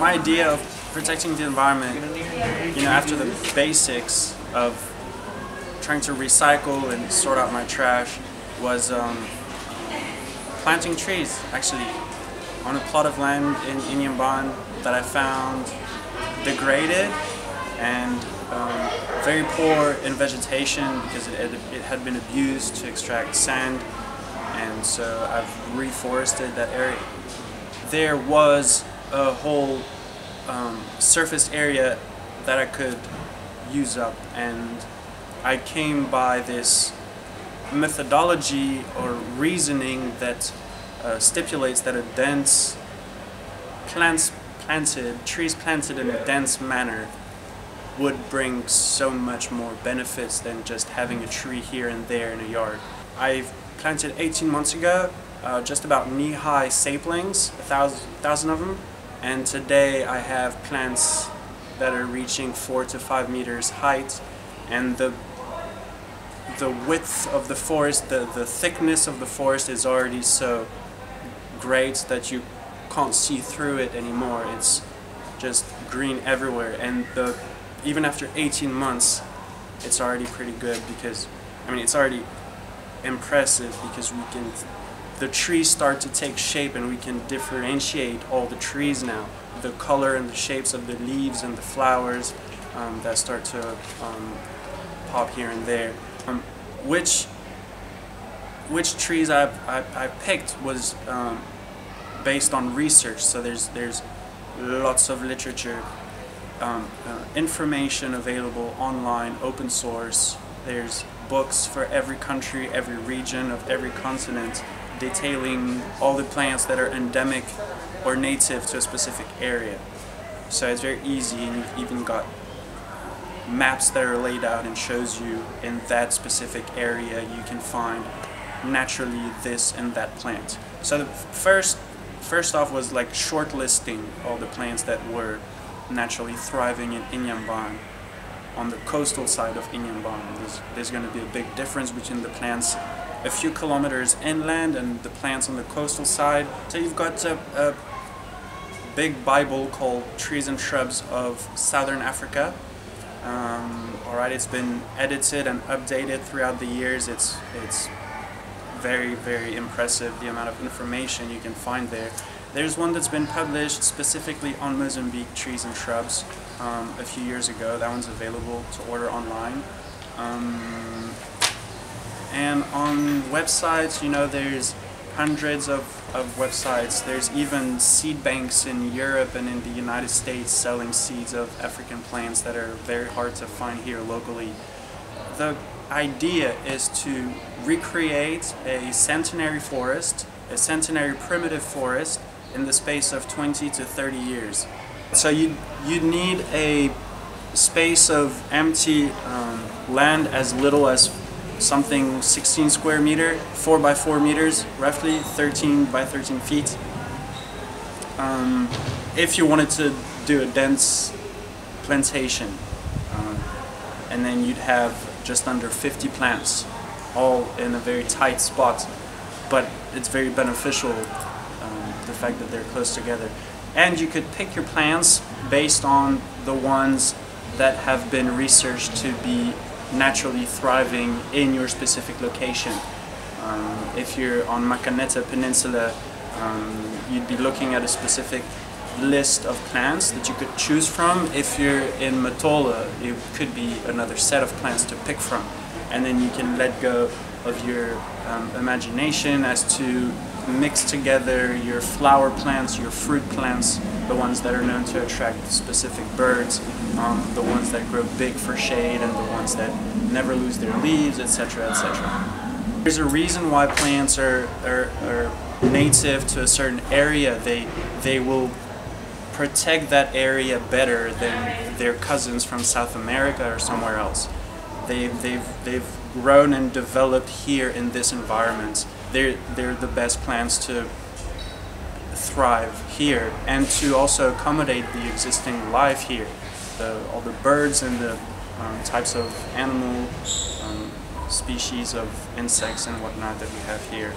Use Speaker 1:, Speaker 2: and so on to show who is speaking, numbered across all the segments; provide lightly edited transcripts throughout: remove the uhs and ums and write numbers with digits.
Speaker 1: My idea of protecting the environment, after the basics of trying to recycle and sort out my trash, was planting trees, actually, on a plot of land in Inhambane that I found degraded and very poor in vegetation because it had been abused to extract sand, and so I've reforested that area. There was a whole surface area that I could use up, and I came by this methodology or reasoning that stipulates that trees planted in a dense manner would bring so much more benefits than just having a tree here and there in a yard. I planted 18 months ago just about knee-high saplings, 1,000 of them, and today I have plants that are reaching 4 to 5 meters height, and the width of the forest, the thickness of the forest is already so great that you can't see through it anymore. It's just green everywhere, and even after 18 months it's already pretty good, because it's already impressive because the trees start to take shape and we can differentiate all the trees now. The color and the shapes of the leaves and the flowers that start to pop here and there. Which trees I picked was based on research, so there's lots of literature, information available online, open source. There's books for every country, every region of every continent, detailing all the plants that are endemic or native to a specific area. So it's very easy, and you've even got maps that are laid out and shows you in that specific area you can find naturally this and that plant. So the first off was like shortlisting all the plants that were naturally thriving in Inhambane, on the coastal side of Inhambane. There's going to be a big difference between the plants a few kilometers inland and the plants on the coastal side. So you've got a big Bible called Trees and Shrubs of Southern Africa. Alright, it's been edited and updated throughout the years. It's very, very impressive, the amount of information you can find there. There's one that's been published specifically on Mozambique trees and shrubs a few years ago. That one's available to order online. And on websites, there's hundreds of websites. There's even seed banks in Europe and in the United States selling seeds of African plants that are very hard to find here locally. The idea is to recreate a centenary forest, a centenary primitive forest, in the space of 20 to 30 years. So you'd need a space of empty land as little as something 16 square meter, 4 by 4 meters, roughly 13 by 13 feet. If you wanted to do a dense plantation, and then you'd have just under 50 plants, all in a very tight spot, but it's very beneficial, the fact that they're close together. And you could pick your plants based on the ones that have been researched to be naturally thriving in your specific location. If you're on Makaneta Peninsula, you'd be looking at a specific list of plants that you could choose from. If you're in Matola, it could be another set of plants to pick from. And then you can let go of your imagination as to mix together your flower plants, your fruit plants, the ones that are known to attract specific birds, the ones that grow big for shade, and the ones that never lose their leaves, etc., etc. There's a reason why plants are native to a certain area. They will protect that area better than their cousins from South America or somewhere else. They've grown and developed here in this environment. They're the best plants to thrive here and to also accommodate the existing life here. All the birds and the types of animal species of insects and whatnot that we have here.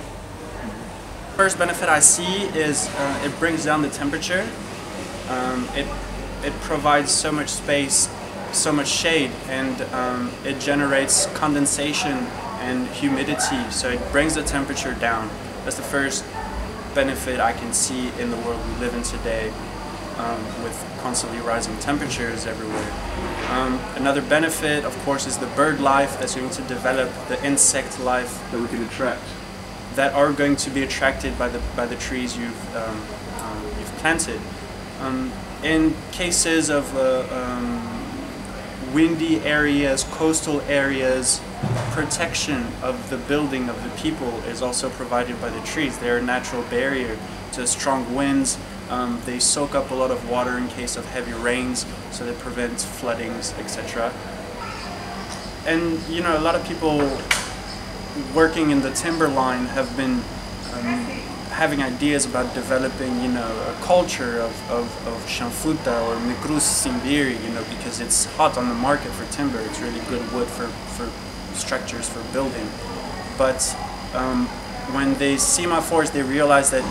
Speaker 1: First benefit I see is it brings down the temperature. it provides so much space, so much shade, and it generates condensation and humidity, so it brings the temperature down. That's the first benefit I can see in the world we live in today, with constantly rising temperatures everywhere. Another benefit, of course, is the bird life that's going to develop, the insect life
Speaker 2: that we can attract,
Speaker 1: that are going to be attracted by the trees you've planted. In cases of windy areas, coastal areas, protection of the building of the people is also provided by the trees. They're a natural barrier to strong winds. They soak up a lot of water in case of heavy rains, so they prevent floodings, etc. And you know, a lot of people working in the timberline have been having ideas about developing, you know, a culture of chanfuta or micrus simbiri, you know, because it's hot on the market for timber. It's really good wood for structures, for building. But when they see my forest, they realize that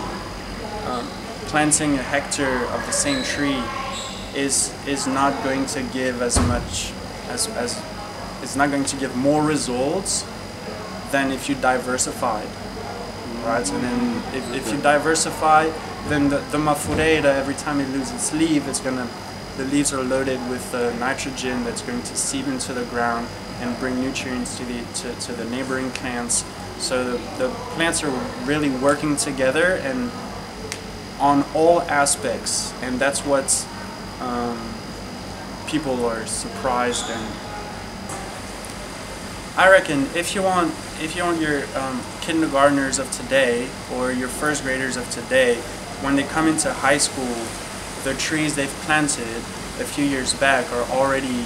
Speaker 1: planting a hectare of the same tree is not going to give as much as it's not going to give more results than if you diversified, right? And then if you diversify, then the mafureira, every time it loses its leaf, the leaves are loaded with nitrogen that's going to seep into the ground and bring nutrients to the neighboring plants. So the plants are really working together and on all aspects, and that's what people are surprised. And I reckon if you want your kindergartners of today or your first graders of today, when they come into high school, the trees they've planted a few years back are already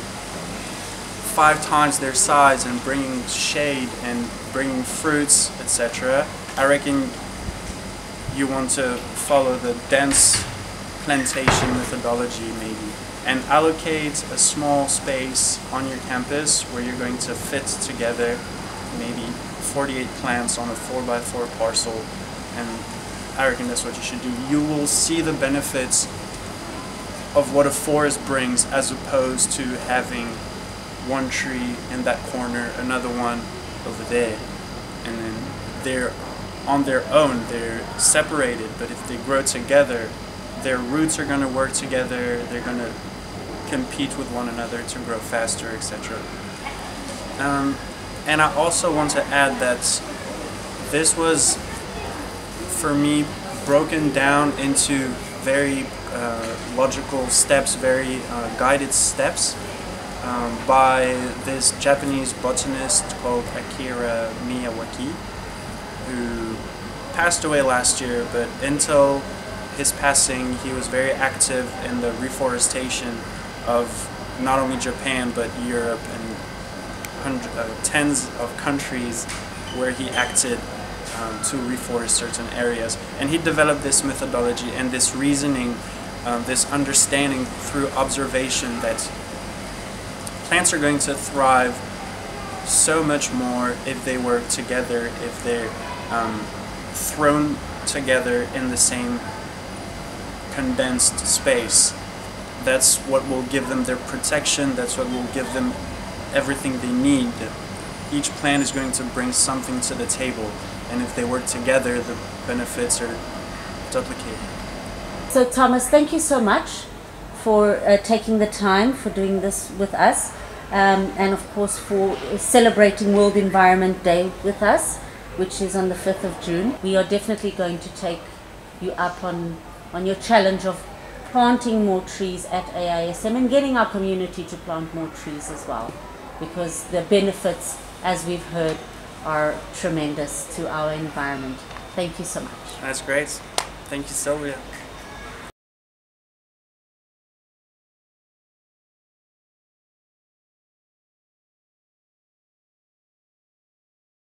Speaker 1: 5 times their size and bringing shade and bringing fruits, etc. I reckon you want to follow the dense plantation methodology maybe, and allocate a small space on your campus where you're going to fit together maybe 48 plants on a 4x4 parcel, and I reckon that's what you should do. You will see the benefits of what a forest brings as opposed to having one tree in that corner, another one over there, and then they're on their own, they're separated, but if they grow together, their roots are going to work together, they're going to compete with one another to grow faster, etc. And I also want to add that this was, for me, broken down into very logical steps, very guided steps by this Japanese botanist called Akira Miyawaki, who passed away last year, but until his passing he was very active in the reforestation of not only Japan but Europe and tens of countries where he acted to reforest certain areas. And he developed this methodology and this reasoning, this understanding through observation that plants are going to thrive so much more if they work together, if they're thrown together in the same condensed space. That's what will give them their protection, that's what will give them everything they need. Each plant is going to bring something to the table, and if they work together, the benefits are duplicated.
Speaker 3: So Thomas, thank you so much for taking the time for doing this with us, and of course for celebrating World Environment Day with us, which is on the 5th of June. We are definitely going to take you up on your challenge of planting more trees at AISM and getting our community to plant more trees as well, because the benefits, as we've heard, are tremendous to our environment. Thank you so much.
Speaker 1: That's great. Thank you, Sylvia.